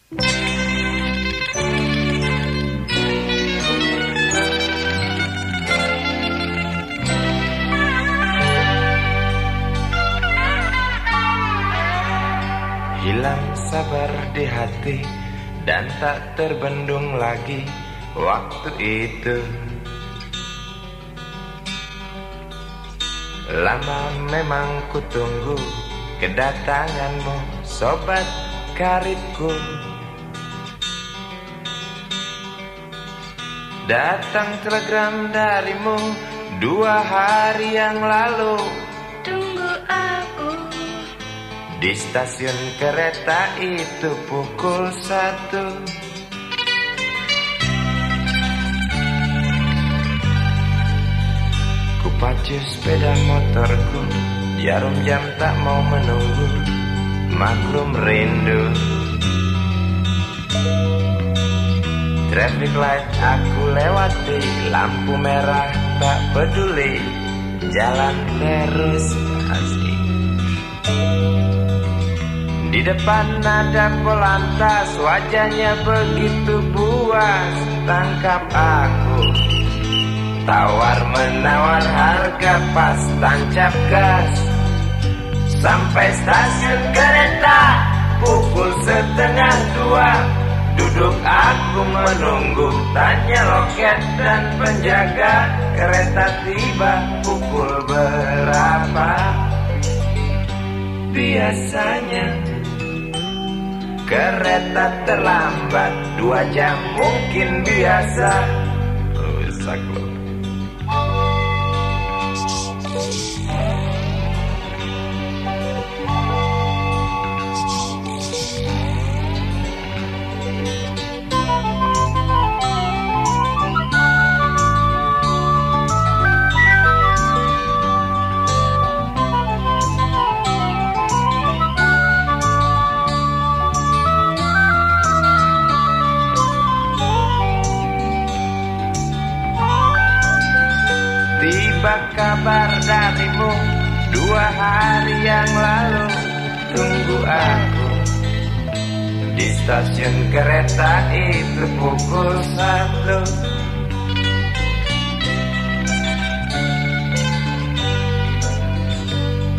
Hilang sabar di hati dan tak terbendung lagi waktu itu. Lama memang ku tunggu kedatanganmu, sobat karibku. Datang telegram darimu 2 hari yang lalu. Tunggu aku di stasiun kereta itu pukul 1. Ku pacu sepeda motorku, jarum jam tak mau menunggu, maklum rindu. Traffic light aku lewati, lampu merah tak peduli, jalan terus asik. Di depan ada polantas, wajahnya begitu buas, tangkap aku. Tawar menawar harga pas, tancap gas. Sampai stasiun kereta pukul 1:30. Duduk aku menunggu, tanya loket dan penjaga, kereta tiba pukul berapa? Biasanya kereta terlambat 2 jam mungkin biasa. Rusak loh. Tiba kabar darimu 2 hari yang lalu. Tunggu aku di stasiun kereta itu pukul 1.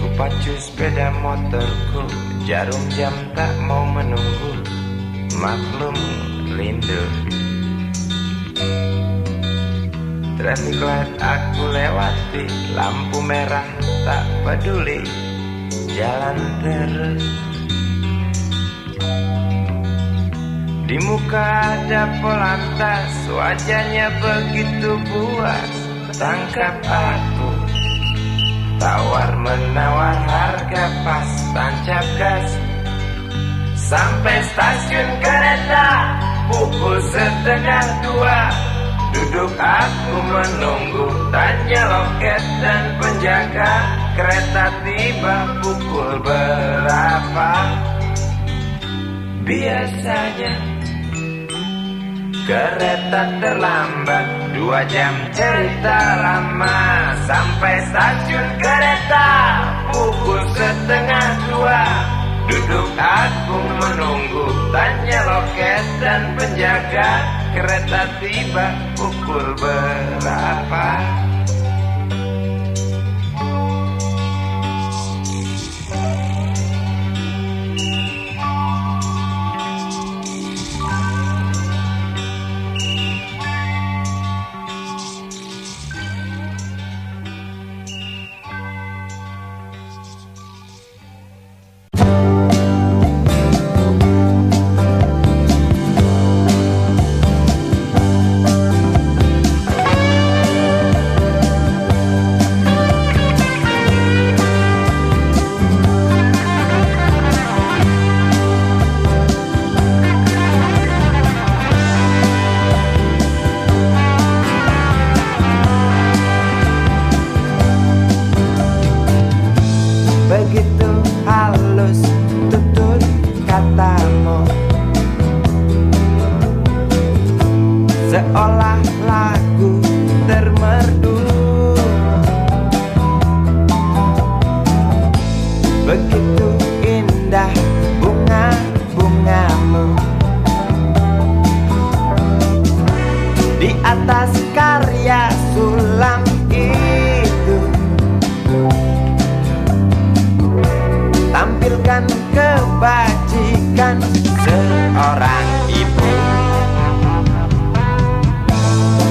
Ku pacu sepeda motorku, jarum jam tak mau menunggu, maklum rindu. Traffic light aku lewati, lampu merah tak peduli, jalan terus. Di muka ada polantas, wajahnya begitu buas, tangkap aku. Tawar menawar harga pas, tancap gas. Sampai stasiun kereta pukul 1:30. Duduk aku menunggu, tanya loket dan penjaga, kereta tiba pukul berapa? Biasanya kereta terlambat 2 jam, cerita lama. Sampai stasiun kereta pukul 1:30. Duduk aku menunggu, tanya loket dan penjaga, kereta tiba pukul berapa? Begitu halus tutur katamu, seolah lagu termerdu. Begitu indah bunga-bungamu, bagaikan seorang ibu.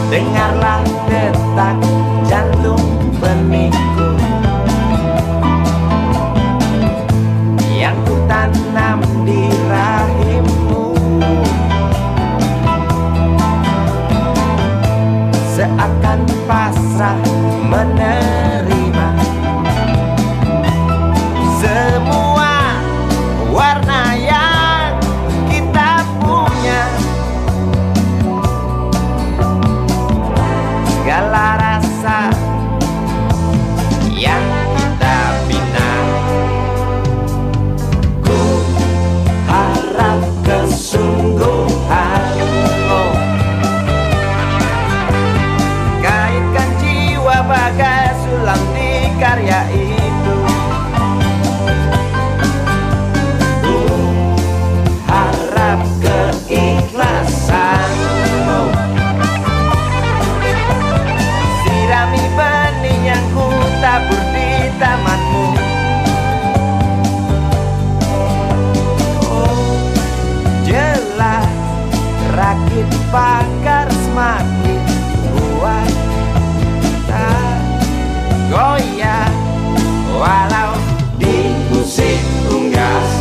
Dengarlah detak jantung benihku yang ku tanam di rahimmu. Seakan pasrah menerima semua warna yang kita punya, segala rasa yang kita bina. Ku harap kesungguhanmu kaitkan jiwa bagai sulam di karya itu. Ku harap keikhlasanmu sirami benih yang ku tabur di tamanmu. Oh, jelas rakit pagar semakin kuat, tak goyah walau diusik unggas.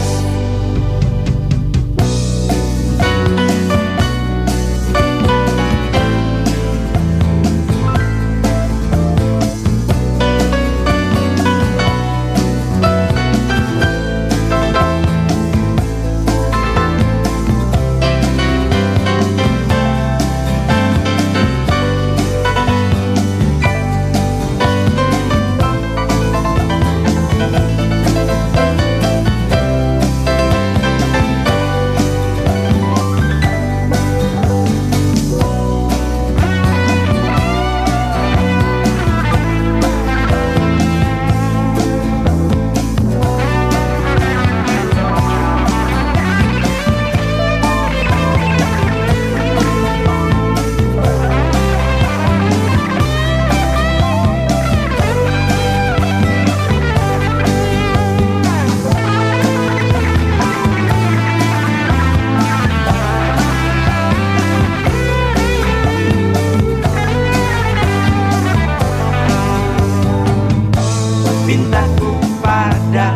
Mintaku pada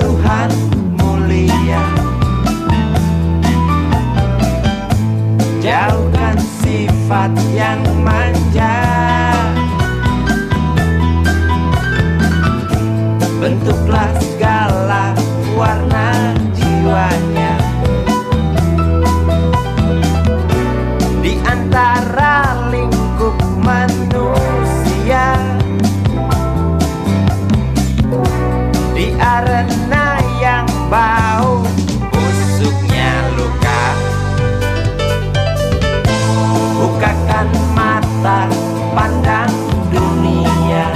Tuhan mulia, jauhkan sifat yang manja, bentuklah segala warna jiwanya di antara lingkup manusia. Di arena yang bau busuknya luka, bukakan mata pandang dunia.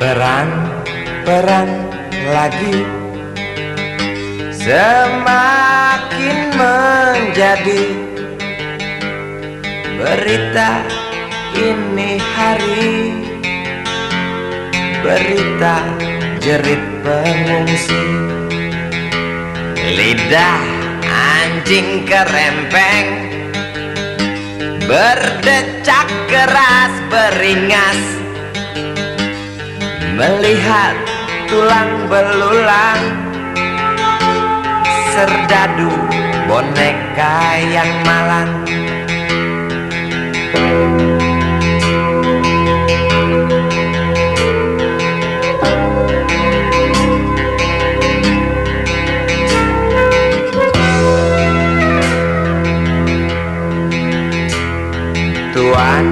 Perang lagi semakin menjadi berita ini hari, berita jerit pengungsi. Lidah anjing kerempeng berdecak keras beringas, melihat tulang belulang serdadu boneka yang malang. Tuan,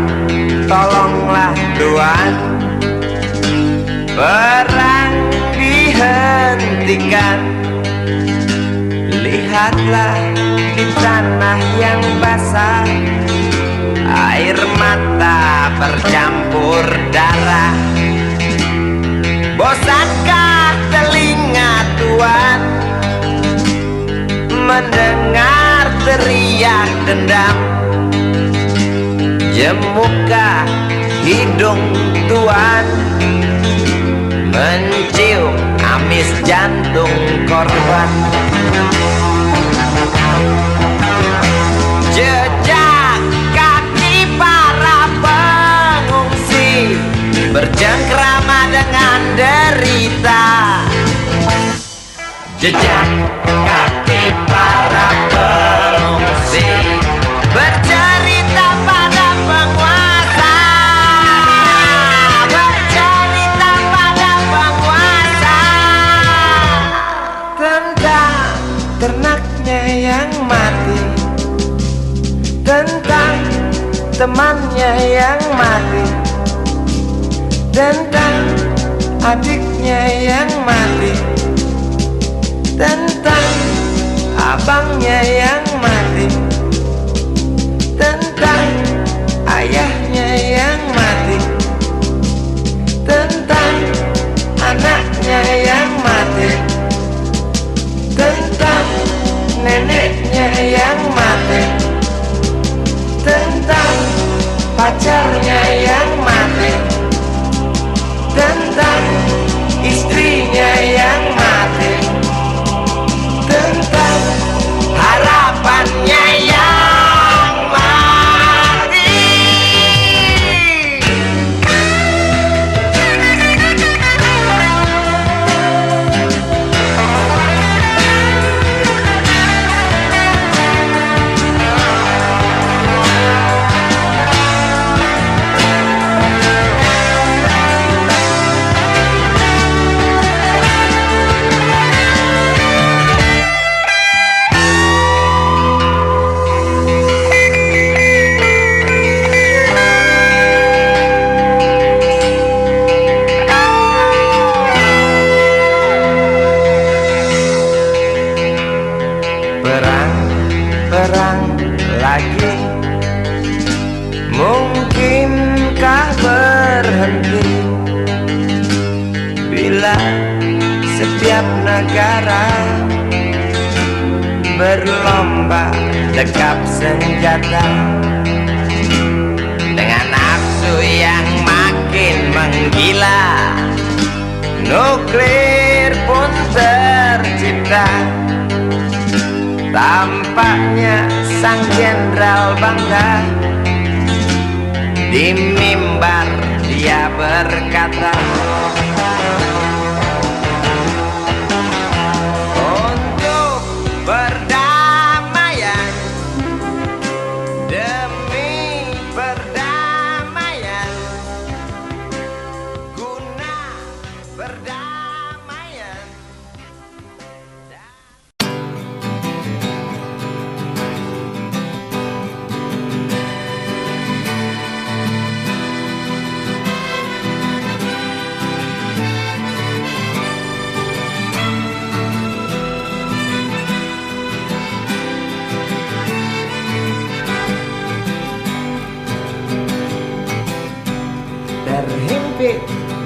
tolonglah Tuan, perang dihentikan. Lihatlah di tanah yang basah, air mata bercampur darah. Bosankah telinga Tuan mendengar teriak dendam? Jemukah hidung Tuan mencium amis jantung korban? Jejak kaki para pengungsi bercengkrama dengan derita. Jejak kaki para pengungsi bercerita pada penguasa, bercerita pada penguasa tentang ternaknya yang mati, tentang temannya yang mati, tentang adiknya yang mati, tentang abangnya yang mati, tentang ayahnya yang mati, tentang anaknya yang mati, tentang neneknya yang mati, tentang pacarnya yang mati, tentang istrinya yang mati, tentang harapannya yang mati. Perang lagi, mungkinkah berhenti bila setiap negara berlomba dekap senjata dengan nafsu yang makin menggila? Nuklir pun tercipta. Tampaknya sang jenderal bangga, di mimbar dia berkata, untuk perdamaian, demi perdamaian, guna perdamaian.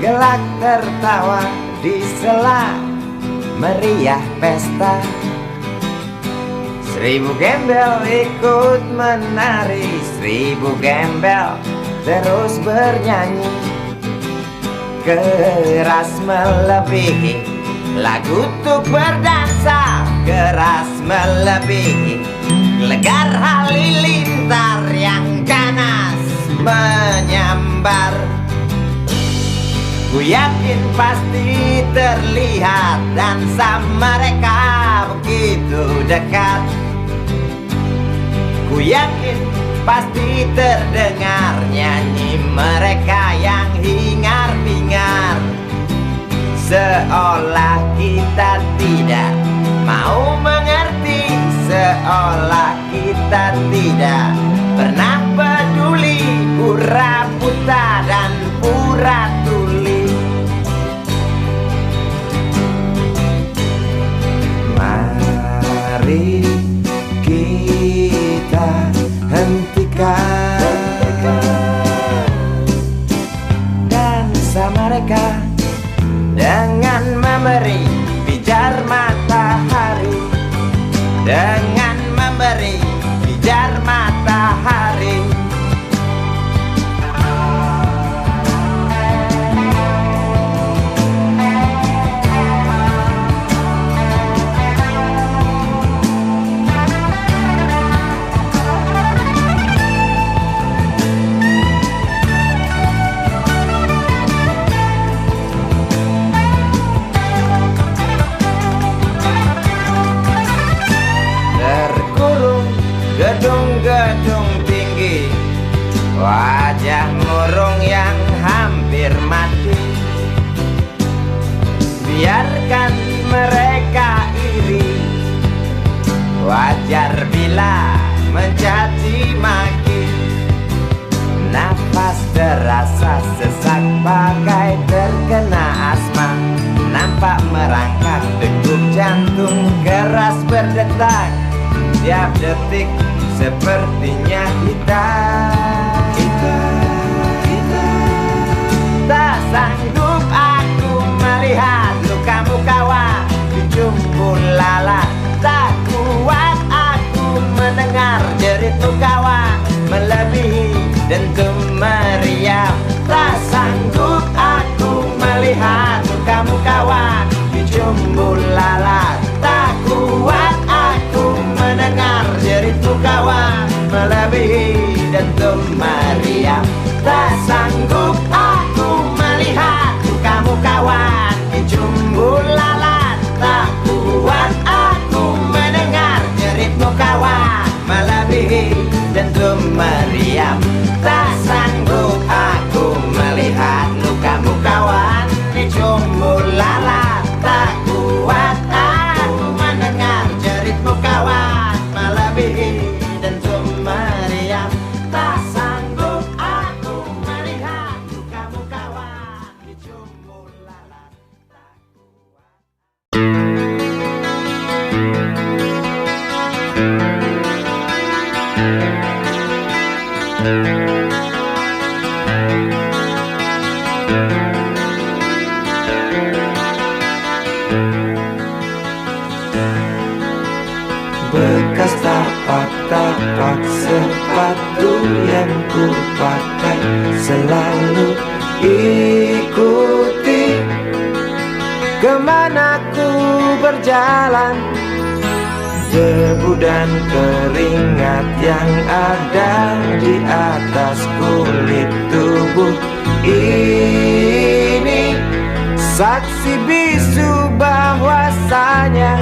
gelak tertawa di sela meriah pesta. 1000 gembel ikut menari, 1000 gembel terus bernyanyi. Keras melebihi lagu untuk berdansa, keras melebihi legar halilintar yang ganas menyambar. Ku yakin pasti terlihat dansa mereka begitu dekat. Ku yakin pasti terdengar nyanyi mereka yang hingar-bingar. Seolah kita tidak mau mengerti, seolah kita tidak pernah peduli, pura buta dan pura tuli. Mari kita hentikan dansa mereka dengan memberi pijar matahari, dengan memberi pijar matahari. Gedung-gedung tinggi, wajah murung yang hampir mati. Biarkan mereka iri, wajar bila mencaci maki. Nafas terasa sesak bagai terkena asma. Nampak merangkak degup jantung keras berdetak. Tiap detik sepertinya kita tak sanggup aku melihat lukamu kawan di jumbo lalat. Tak kuat aku mendengar jeritmu kawan melebihi dentum meriam. Tak sanggup aku melihat lukamu kawan di jumbo lalat. Tak kuat aku mendengar jeritmu kawan melebihi dentum meriam. Tak sanggup aku melihat lukamu kawan di jumbo lalat. Tak kuat aku mendengar jeritmu kawan melebihi dentum meriam. Tak sanggup aku melihat lukamu kawan di jumbo lalat. Tak kuat aku mendengar jeritmu kawan melebihi dentum meriam. Tak sanggup aku melihat lukamu kawan di jumbo lalat. Tak kuat. Bekas tapak-tapak sepatu yang ku pakai selalu ikuti kemana ku berjalan. Debu dan keringat yang ada di atas kulit tubuh ini saksi bisu bahwasanya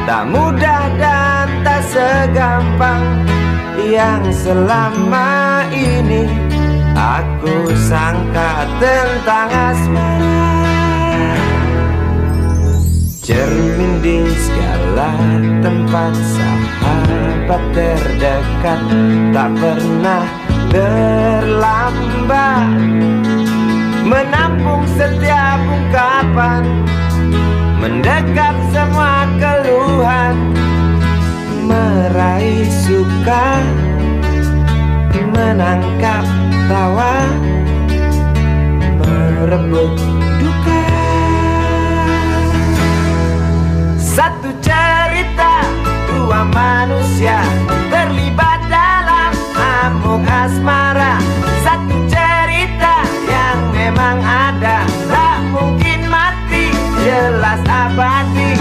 tak mudah dan tak segampang yang selama ini aku sangka tentang asmara. Cermin di segala tempat, sahabat terdekat, tak pernah terlambat menampung setiap ungkapan, mendekap semua keluhan, meraih suka, menangkap tawa, merebut merebut duka. Satu cerita, dua manusia terlibat dalam amuk asmara. Satu cerita yang memang ada, tak mungkin mati, jelas abadi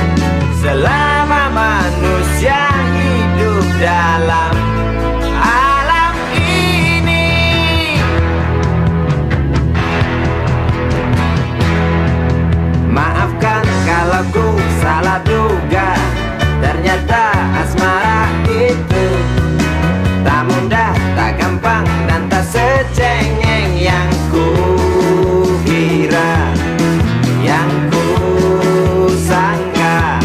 selama manusia hidup dalam alam ini. Maafkan kalau ku salah duga, ternyata asmara itu tak mudah, tak gampang, dan tak secengeng yang ku kira, yang ku sangka.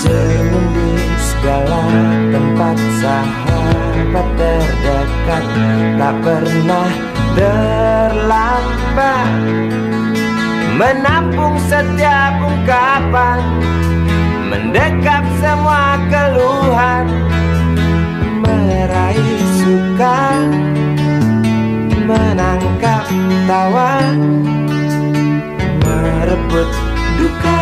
Cermin di segala tempat, sahabat terdekat, tak pernah terlambat, menampung setiap ungkapan, mendekap semua keluhan, meraih suka, menangkap tawa, merebut duka.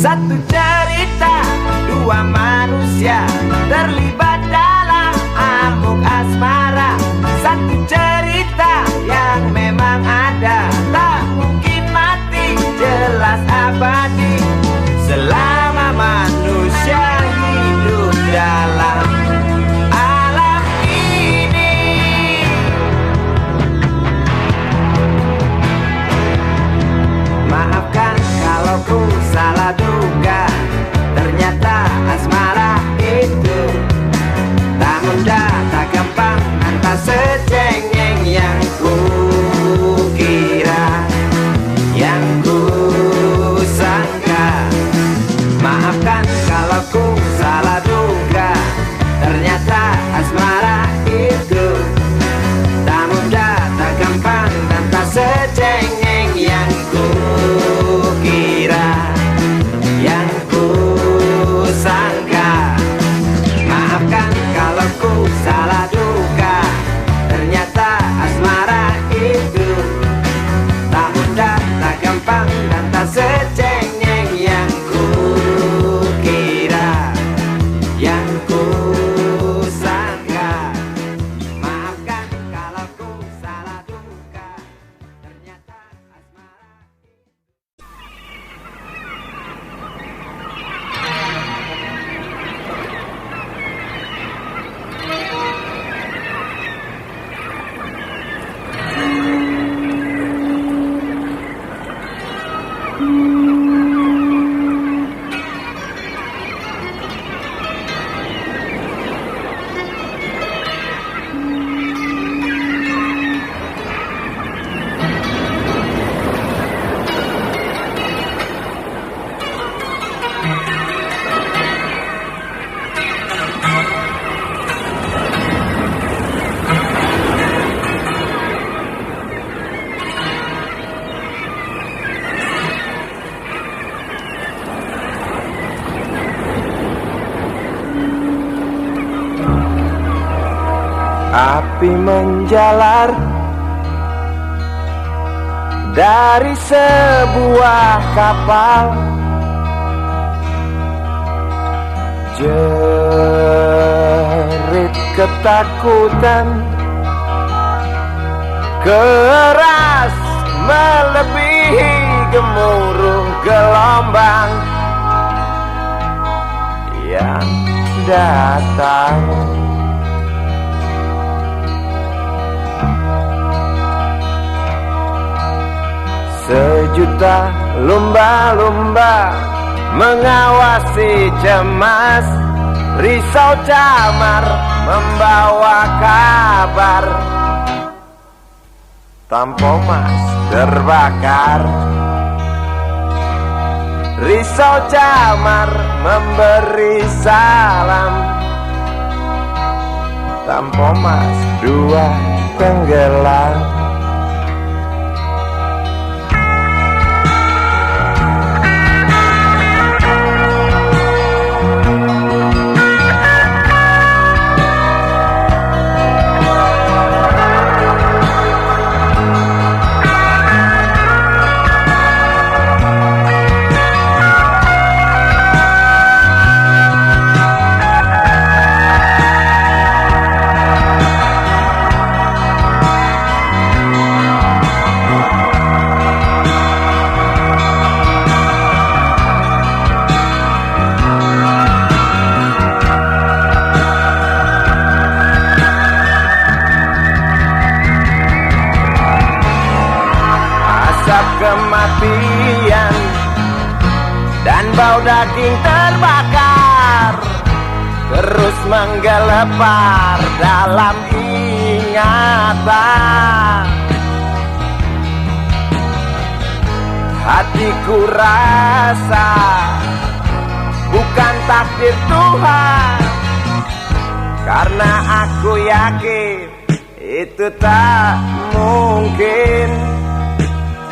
Satu cerita, dua manusia terlibat dalam amuk asmara. Satu cerita yang memang ada, tak mungkin mati, jelas abadi selama manusia hidup dalam alam ini. Maafkan kalau ku salah duga, ternyata asmara itu tak mudah, tak gampang, dan tak secengeng yang ku kira, yang ku sangka. Maafkan kalau ku salah duga, ternyata asmara itu tak mudah, tak gampang, dan tak secengeng yang ku kira, yang ku sangka. Maafkan kalau ku salah duga, ternyata asmara itu tak mudah, tak gampang, dan tak secengeng yang ku kira, yang ku sangka. Maafkan kalau ku salah duga, ternyata asmara. Api menjalar dari sebuah kapal, jerit ketakutan keras melebihi gemuruh gelombang yang datang. Sejuta lumba-lumba mengawasi cemas, risau camar membawa kabar. Tampo Mas terbakar, risau camar memberi salam. Tampo Mas dua tenggelam. Kematian dan bau daging terbakar terus menggelepar dalam ingatan. Hatiku rasa bukan takdir Tuhan, karena aku yakin itu tak mungkin.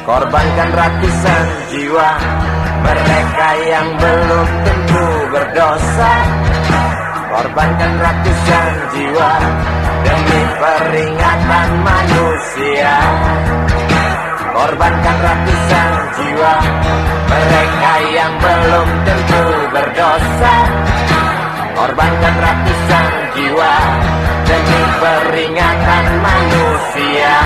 Korbankan ratusan jiwa mereka yang belum tentu berdosa. Korbankan ratusan jiwa demi peringatan manusia. Korbankan ratusan jiwa mereka yang belum tentu berdosa. Korbankan ratusan jiwa demi peringatan manusia.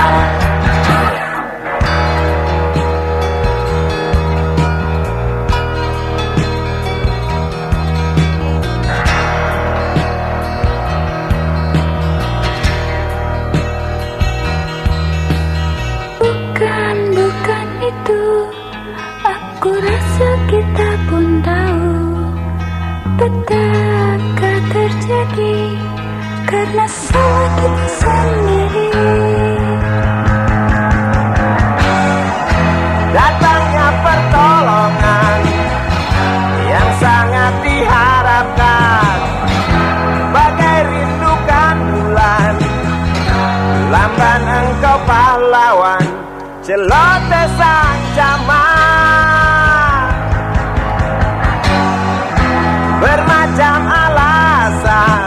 Bukan itu, aku rasa kita pun tahu petaka terjadi karena salah kita sendiri. Datangnya pertolongan yang sangat diharapkan, bagai rindukan bulan, lamban engkau pahlawan, celoteh sang camat. Bermacam alasan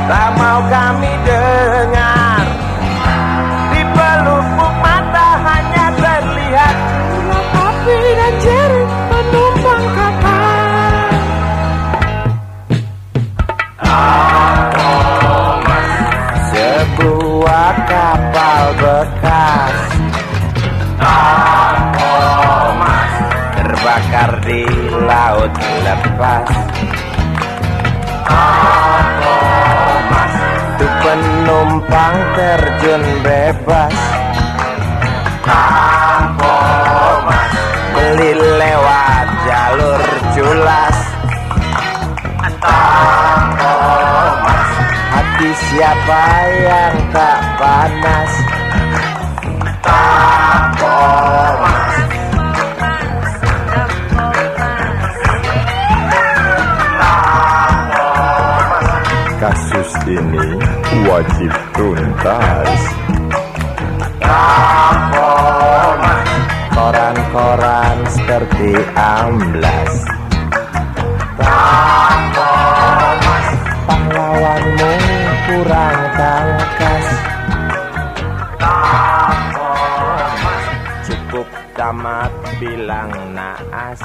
tak mau kami dengar, di pelupuk mata hanya terlihat api dan jerit penumpang kapal. Sebuah kapal bekas terbakar di laut lepas. Tu penumpang terjun bebas, beli lewat jalur culas. Hati siapa yang tak panas? Kasus ini wajib tuntas. Koran-koran seperti amblas. Pahlawanmu kurang tangkas. Cukup tamat bilang naas.